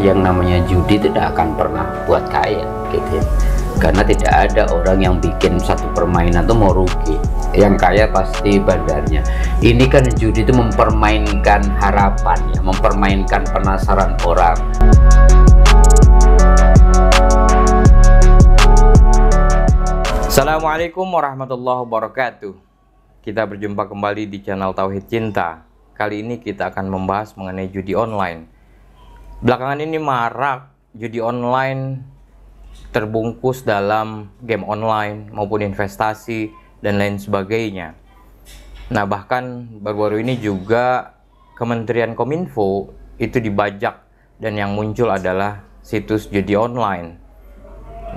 yang namanya judi tidak akan pernah buat kaya gitu ya. Karena tidak ada orang yang bikin satu permainan tuh mau rugi. Yang kaya pasti bandarnya. Ini kan judi itu mempermainkan harapan ya, mempermainkan penasaran orang. Assalamualaikum warahmatullahi wabarakatuh. Kita berjumpa kembali di channel Tauhid Cinta. Kali ini kita akan membahas mengenai judi online. Belakangan ini marak judi online terbungkus dalam game online maupun investasi dan lain sebagainya. Nah, bahkan baru-baru ini juga Kementerian Kominfo itu dibajak dan yang muncul adalah situs judi online.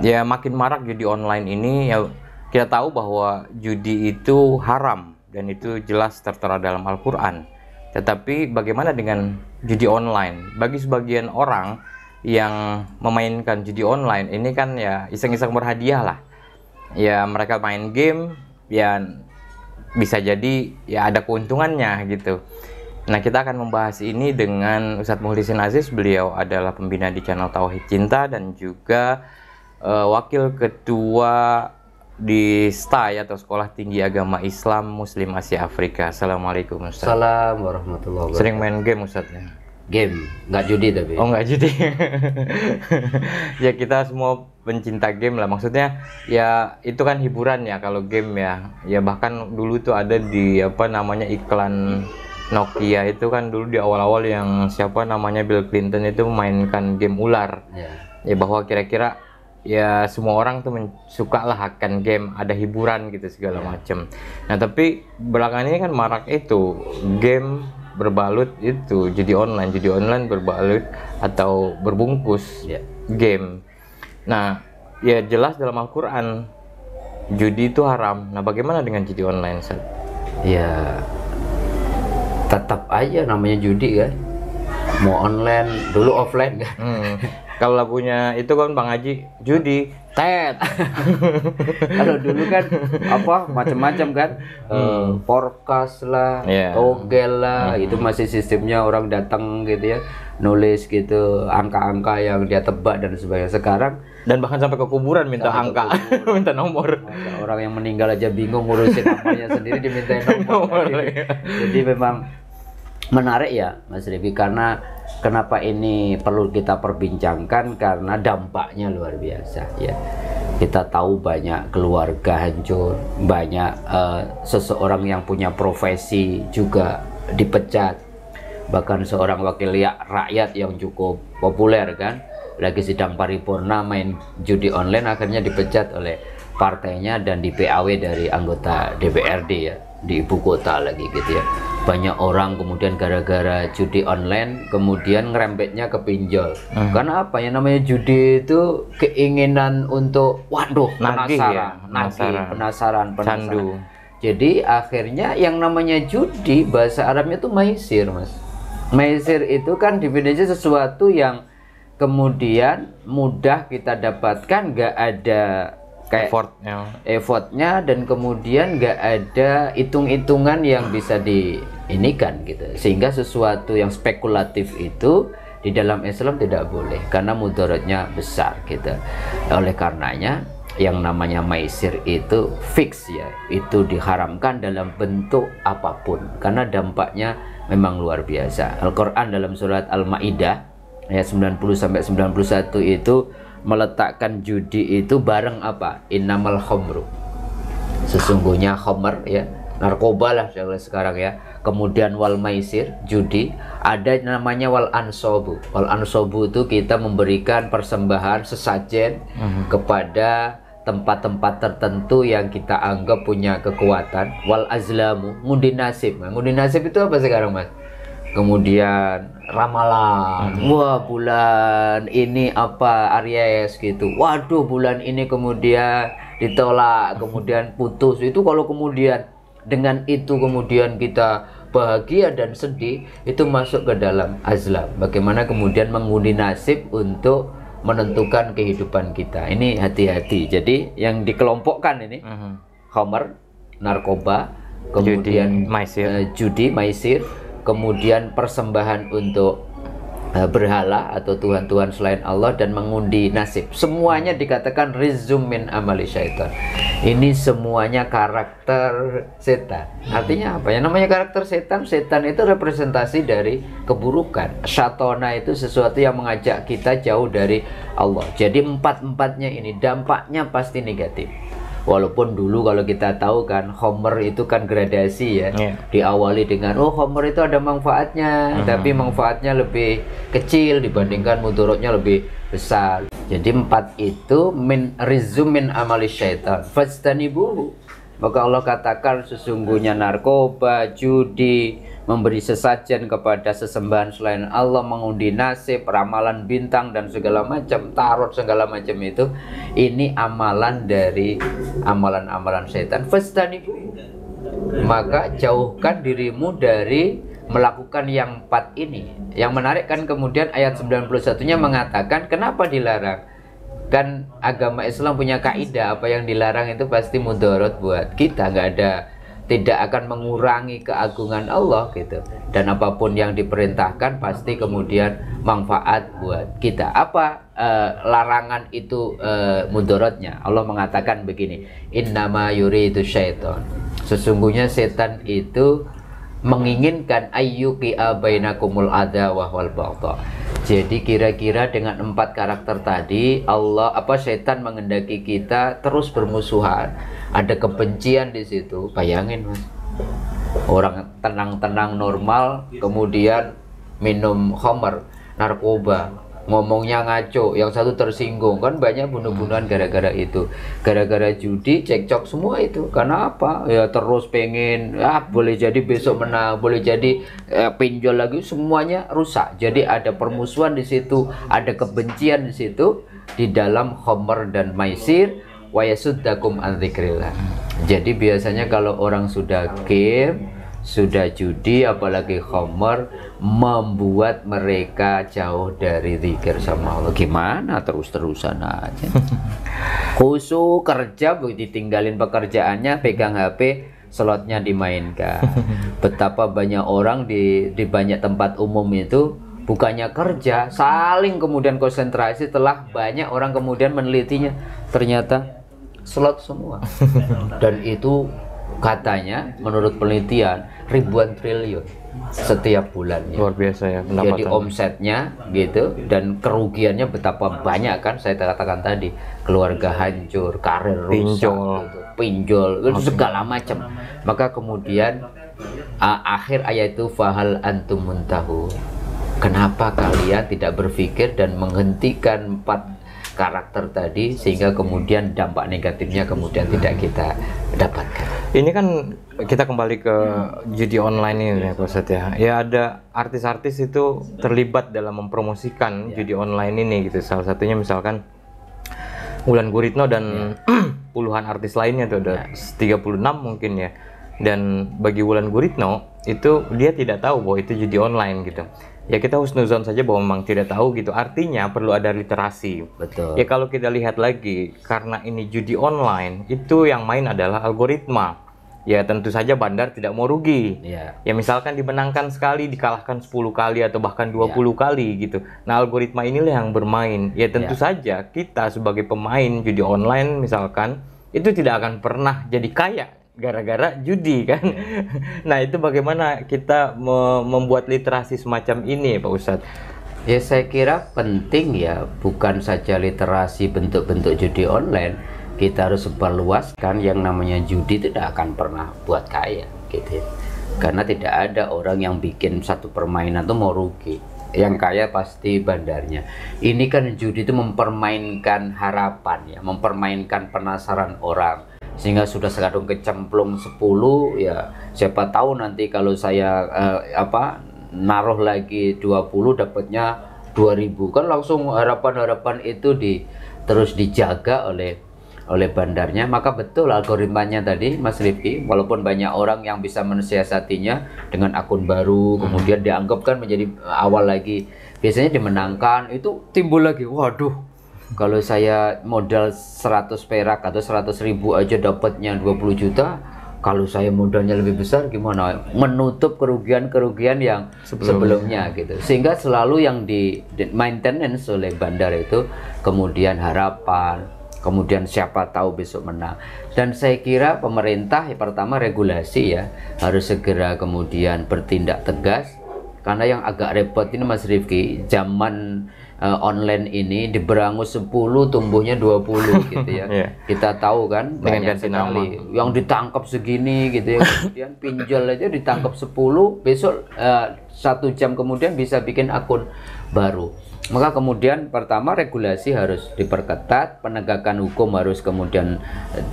Ya, makin marak judi online ini. Ya, kita tahu bahwa judi itu haram dan itu jelas tertera dalam Al-Quran. Tetapi bagaimana dengan judi online? Bagi sebagian orang yang memainkan judi online ini kan ya iseng-iseng berhadiah lah. Ya, mereka main game ya bisa jadi ya ada keuntungannya gitu. Nah, kita akan membahas ini dengan Ustadz Muhlisin Aziz. Beliau adalah pembina di channel Tauhid Cinta dan juga wakil ketua di STAI atau Sekolah Tinggi Agama Islam Muslim Asia Afrika. Assalamualaikum Ustaz. Assalamualaikum warahmatullahi wabarakatuh. Sering main game Ustaz ya? Game, nggak judi tapi. Oh, nggak judi. Ya, kita semua pencinta game lah. Maksudnya ya itu kan hiburan ya kalau game ya. Ya bahkan dulu tuh ada di apa namanya iklan Nokia itu kan dulu di awal-awal yang siapa namanya Bill Clinton itu memainkan game ular. Ya bahwa kira-kira ya semua orang tuh suka lah akan game, ada hiburan gitu segala macam. Nah, tapi belakangan ini kan marak itu game berbalut itu judi online berbalut atau berbungkus game. Nah, ya jelas dalam Al-Quran judi itu haram. Nah, bagaimana dengan judi online, Ustaz? Ya tetap aja namanya judi kan, mau online dulu offline kan. Kalau lagunya itu kan Bang Haji, judi, tet. Kalau dulu kan apa macam-macam kan, forecast lah, togel lah, itu masih sistemnya orang datang gitu ya, nulis gitu angka-angka yang dia tebak dan sebagainya. Sekarang dan bahkan sampai ke kuburan minta angka, minta nomor. Ada orang yang meninggal aja bingung ngurusin namanya sendiri dimintain nomor. Jadi memang menarik ya Mas Rifi, karena kenapa ini perlu kita perbincangkan, karena dampaknya luar biasa ya. Kita tahu banyak keluarga hancur, banyak seseorang yang punya profesi juga dipecat, bahkan seorang wakil rakyat yang cukup populer kan lagi sidang paripurna main judi online akhirnya dipecat oleh partainya dan di PAW dari anggota DPRD ya, di ibu kota lagi gitu ya. Banyak orang kemudian gara-gara judi online kemudian ngerembetnya ke pinjol. Karena apa ya, namanya judi itu keinginan untuk waduh penasaran candu. Jadi akhirnya yang namanya judi bahasa Arabnya itu maisir, Mas. Maisir itu kan definisi sesuatu yang kemudian mudah kita dapatkan, nggak ada kayak effortnya dan kemudian nggak ada hitung-hitungan yang bisa diinikan gitu, sehingga sesuatu yang spekulatif itu di dalam Islam tidak boleh karena mudaratnya besar gitu. Oleh karenanya yang namanya maisir itu fix ya, itu diharamkan dalam bentuk apapun karena dampaknya memang luar biasa. Al-Quran dalam surat Al-Maidah ayat 90-91 itu meletakkan judi itu bareng apa? Innamal khomru, sesungguhnya khomer ya, narkoba lah sekarang ya. Kemudian wal maisir, judi, ada namanya wal ansobu. Wal ansobu itu kita memberikan persembahan sesajen kepada tempat-tempat tertentu yang kita anggap punya kekuatan. Wal azlamu, ngundi nasib. Nah, ngundi nasib itu apa sekarang, Mas? Kemudian ramalan, wah bulan ini apa Aries gitu, waduh bulan ini kemudian ditolak, kemudian putus. Itu kalau kemudian dengan itu kemudian kita bahagia dan sedih, itu masuk ke dalam azlam. Bagaimana kemudian mengundi nasib untuk menentukan kehidupan kita. Ini hati-hati. Jadi yang dikelompokkan ini khamar, narkoba, kemudian judi, maisir, kemudian persembahan untuk berhala atau tuhan-tuhan selain Allah dan mengundi nasib. Semuanya dikatakan rizum min amali syaitan. Ini semuanya karakter setan. Artinya apa ya? Namanya karakter setan. Setan itu representasi dari keburukan. Syatona itu sesuatu yang mengajak kita jauh dari Allah. Jadi empat-empatnya ini dampaknya pasti negatif. Walaupun dulu kalau kita tahu kan Homer itu kan gradasi ya, diawali dengan Homer itu ada manfaatnya, tapi manfaatnya lebih kecil dibandingkan mudorotnya lebih besar. Jadi 4 itu min rizum min amali syaitan fastanibuhu. Maka Allah katakan sesungguhnya narkoba, judi, memberi sesajen kepada sesembahan selain Allah, mengundi nasib, ramalan bintang dan segala macam, tarot segala macam itu, ini amalan dari amalan-amalan setan. Fastanibu, maka jauhkan dirimu dari melakukan yang 4 ini. Yang menarik kan kemudian ayat 91-nya mengatakan kenapa dilarang? Kan agama Islam punya kaidah apa yang dilarang itu pasti mudorot buat kita, tidak akan mengurangi keagungan Allah gitu. Dan apapun yang diperintahkan pasti kemudian manfaat buat kita. Apa larangan itu mudorotnya? Allah mengatakan begini, innama yuridu syaiton, sesungguhnya setan itu menginginkan ayyuqi'a bainakumul adawah wal baghdha. Jadi kira-kira dengan 4 karakter tadi setan mengendaki kita terus bermusuhan, ada kebencian di situ. Bayangin Mas, orang tenang-tenang normal kemudian minum khamr, narkoba, ngomongnya ngaco, yang satu tersinggung, kan banyak bunuh-bunuhan gara-gara itu, gara-gara judi, cekcok semua itu. Karena apa? Ya terus pengen, boleh jadi besok menang, boleh jadi pinjol lagi, semuanya rusak. Jadi ada permusuhan di situ, ada kebencian di situ di dalam khamr dan maisir. Wa yasuddakum an dzikrillah. Jadi biasanya kalau orang sudah game, sudah judi, apalagi khamr, membuat mereka jauh dari zikir sama Allah. Gimana terus-terusan aja. Khusus kerja, ditinggalin pekerjaannya, pegang HP, slotnya dimainkan. Betapa banyak orang di banyak tempat umum itu bukannya kerja, saling kemudian konsentrasi. Setelah banyak orang kemudian menelitinya, ternyata slot semua. Dan itu katanya menurut penelitian ribuan triliun setiap bulannya. Luar biasa ya pendapatan. Jadi omsetnya gitu, dan kerugiannya betapa banyak kan, saya katakan tadi, keluarga hancur, karir rusak, pinjol, segala macam. Maka kemudian akhir ayat itu fahal antum muntahu. Kenapa kalian tidak berpikir dan menghentikan 4 karakter tadi, sehingga kemudian dampak negatifnya kemudian tidak kita dapatkan. Ini kan kita kembali ke judi online ini ya Pak Ustadz ya. Ya ada artis-artis itu terlibat dalam mempromosikan judi online ini gitu. Salah satunya misalkan Wulan Guritno dan puluhan artis lainnya tuh, ada 36 mungkin ya. Dan bagi Wulan Guritno itu dia tidak tahu bahwa itu judi online gitu. Ya kita husnuzon saja bahwa memang tidak tahu gitu. Artinya perlu ada literasi. Betul. Ya kalau kita lihat lagi, karena ini judi online, itu yang main adalah algoritma. Ya tentu saja bandar tidak mau rugi. Ya misalkan dimenangkan sekali, dikalahkan 10 kali atau bahkan 20 kali gitu. Nah algoritma inilah yang bermain. Ya tentu saja kita sebagai pemain judi online misalkan, itu tidak akan pernah jadi kaya gara-gara judi kan. Nah itu bagaimana kita membuat literasi semacam ini Pak Ustadz? Ya saya kira penting ya, bukan saja literasi bentuk-bentuk judi online, kita harus sebarluaskan yang namanya judi tidak akan pernah buat kaya gitu. Karena tidak ada orang yang bikin satu permainan tuh mau rugi. Yang kaya pasti bandarnya. Ini kan judi itu mempermainkan harapan ya, mempermainkan penasaran orang. Sehingga sudah sekadung kecemplung 10, ya siapa tahu nanti kalau saya naruh lagi 20 dapatnya 2000, kan langsung harapan-harapan itu terus dijaga oleh bandarnya. Maka betul algoritmanya tadi Mas Rifki, walaupun banyak orang yang bisa mensiasatinya dengan akun baru, kemudian dianggap kan menjadi awal lagi, biasanya dimenangkan itu timbul lagi, waduh, kalau saya modal 100 perak atau 100.000 aja dapatnya 20 juta, kalau saya modalnya lebih besar gimana, menutup kerugian-kerugian yang sebelumnya gitu, sehingga selalu yang di maintenance oleh bandar itu kemudian harapan, kemudian siapa tahu besok menang. Dan saya kira pemerintah pertama regulasi ya harus segera kemudian bertindak tegas, karena yang agak repot ini Mas Rifki, zaman online ini diberangus 10 tumbuhnya 20 gitu ya. Yeah. Kita tahu kan banyak sekali yang ditangkap segini gitu ya, kemudian pinjol aja ditangkap 10, besok 1 jam kemudian bisa bikin akun baru. Maka kemudian pertama regulasi harus diperketat, penegakan hukum harus kemudian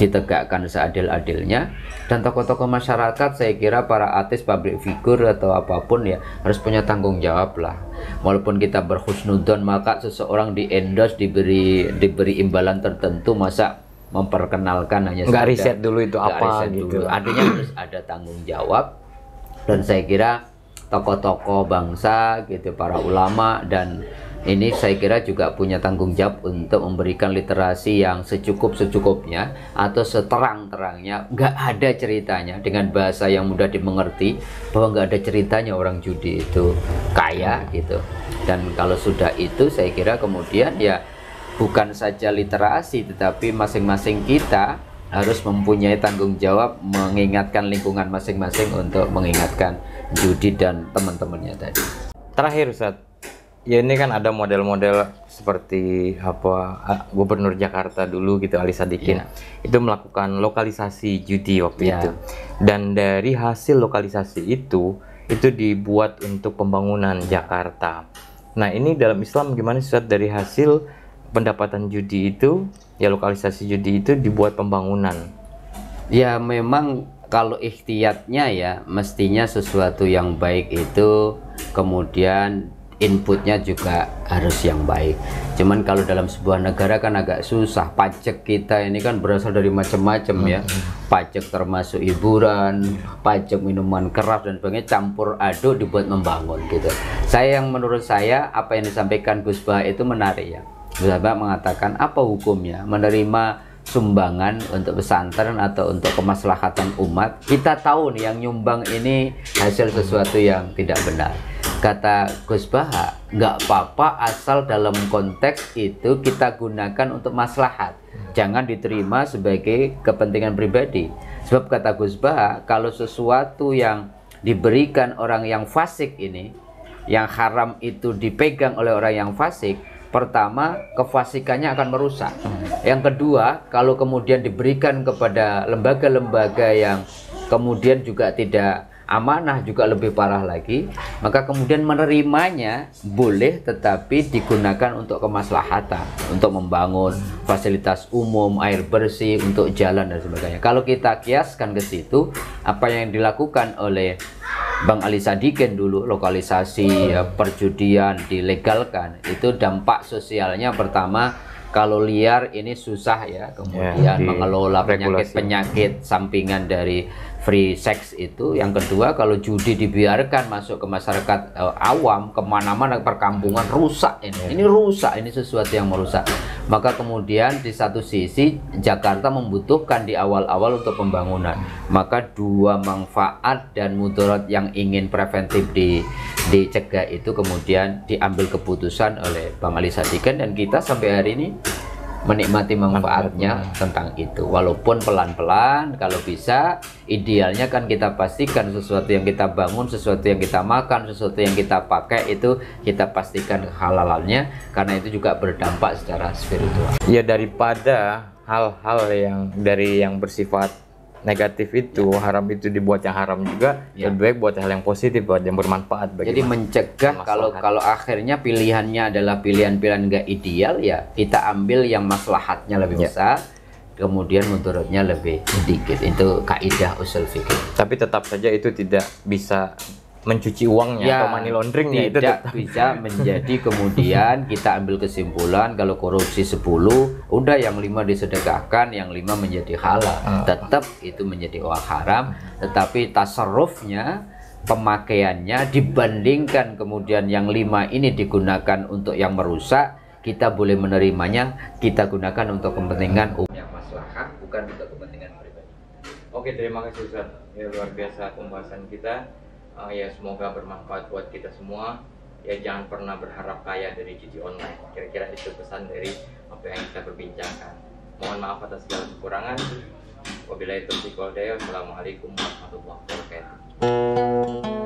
ditegakkan seadil-adilnya, dan tokoh-tokoh masyarakat saya kira para artis, public figure atau apapun ya harus punya tanggung jawab lah. Walaupun kita berhusnudon, maka seseorang di endorse diberi imbalan tertentu, masa memperkenalkan hanya nggak riset dulu itu apa gitu. Artinya harus ada tanggung jawab, dan saya kira tokoh-tokoh bangsa gitu, para ulama dan ini saya kira juga punya tanggung jawab untuk memberikan literasi yang secukup-secukupnya atau seterang-terangnya. Nggak ada ceritanya, dengan bahasa yang mudah dimengerti, bahwa nggak ada ceritanya orang judi itu kaya gitu. Dan kalau sudah itu saya kira kemudian ya bukan saja literasi, tetapi masing-masing kita harus mempunyai tanggung jawab mengingatkan lingkungan masing-masing untuk mengingatkan judi dan teman-temannya tadi. Terakhir Ustadz, ya ini kan ada model-model seperti apa Gubernur Jakarta dulu gitu, Ali Sadikin, itu melakukan lokalisasi judi waktu itu, dan dari hasil lokalisasi itu dibuat untuk pembangunan Jakarta. Nah ini dalam Islam gimana Ustaz, dari hasil pendapatan judi itu ya, lokalisasi judi itu dibuat pembangunan? Ya memang kalau ikhtiyatnya ya mestinya sesuatu yang baik itu kemudian inputnya juga harus yang baik. Cuman kalau dalam sebuah negara kan agak susah. Pajak kita ini kan berasal dari macam-macam ya. Pajak termasuk hiburan, pajak minuman keras dan sebagainya, campur aduk dibuat membangun gitu. Menurut saya apa yang disampaikan Gus Bah itu menarik ya. Gus Bah mengatakan apa hukumnya menerima sumbangan untuk pesantren atau untuk kemaslahatan umat. Kita tahu nih yang nyumbang ini hasil sesuatu yang tidak benar. Kata Gus Bah, nggak apa-apa asal dalam konteks itu kita gunakan untuk maslahat, jangan diterima sebagai kepentingan pribadi. Sebab kata Gus Bah, kalau sesuatu yang diberikan orang yang fasik ini, yang haram itu dipegang oleh orang yang fasik, pertama kefasikannya akan merusak. Yang kedua, kalau kemudian diberikan kepada lembaga-lembaga yang kemudian juga tidak amanah, juga lebih parah lagi, maka kemudian menerimanya boleh, tetapi digunakan untuk kemaslahatan, untuk membangun fasilitas umum, air bersih, untuk jalan dan sebagainya. Kalau kita kiaskan ke situ, apa yang dilakukan oleh Bang Ali Sadikin dulu, lokalisasi perjudian dilegalkan, itu dampak sosialnya pertama, kalau liar ini susah ya, kemudian mengelola penyakit sampingan dari free sex itu. Yang kedua, kalau judi dibiarkan masuk ke masyarakat awam, kemana-mana perkampungan, rusak ini rusak, ini sesuatu yang merusak. Maka kemudian di satu sisi Jakarta membutuhkan di awal-awal untuk pembangunan, maka dua manfaat dan mudarat yang ingin preventif dicegah itu kemudian diambil keputusan oleh Bang Ali Sadikin, dan kita sampai hari ini menikmati manfaatnya tentang itu, walaupun pelan-pelan. Kalau bisa, idealnya kan kita pastikan sesuatu yang kita bangun, sesuatu yang kita makan, sesuatu yang kita pakai itu kita pastikan halalannya, karena itu juga berdampak secara spiritual. Ya, daripada hal-hal yang bersifat negatif itu, haram itu dibuat yang haram juga, lebih baik buat hal yang positif, buat yang bermanfaat bagi. Jadi mencegah, kalau akhirnya pilihannya adalah pilihan-pilihan nggak ideal, ya kita ambil yang maslahatnya lebih besar, kemudian mudaratnya lebih sedikit. Itu kaidah usul fikih. Tapi tetap saja itu tidak bisa mencuci uangnya atau money laundering, itu tidak bisa menjadi kemudian kita ambil kesimpulan kalau korupsi 10 udah yang 5 disedekahkan, yang 5 menjadi halal. Tetap itu menjadi uang haram, tetapi tasarrufnya, pemakaiannya dibandingkan kemudian yang 5 ini digunakan untuk yang merusak, kita boleh menerimanya, kita gunakan untuk kepentingan umum yang maslahah, bukan untuk kepentingan pribadi. Oke. Oke, terima kasih Ustaz. Ya, luar biasa pembahasan kita. Ya, semoga bermanfaat buat kita semua. Ya, jangan pernah berharap kaya dari judi online. Kira-kira itu pesan dari apa yang kita perbincangkan. Mohon maaf atas segala kekurangan. Wabillahi taufiq wal hidayah. Wassalamualaikum warahmatullahi wabarakatuh.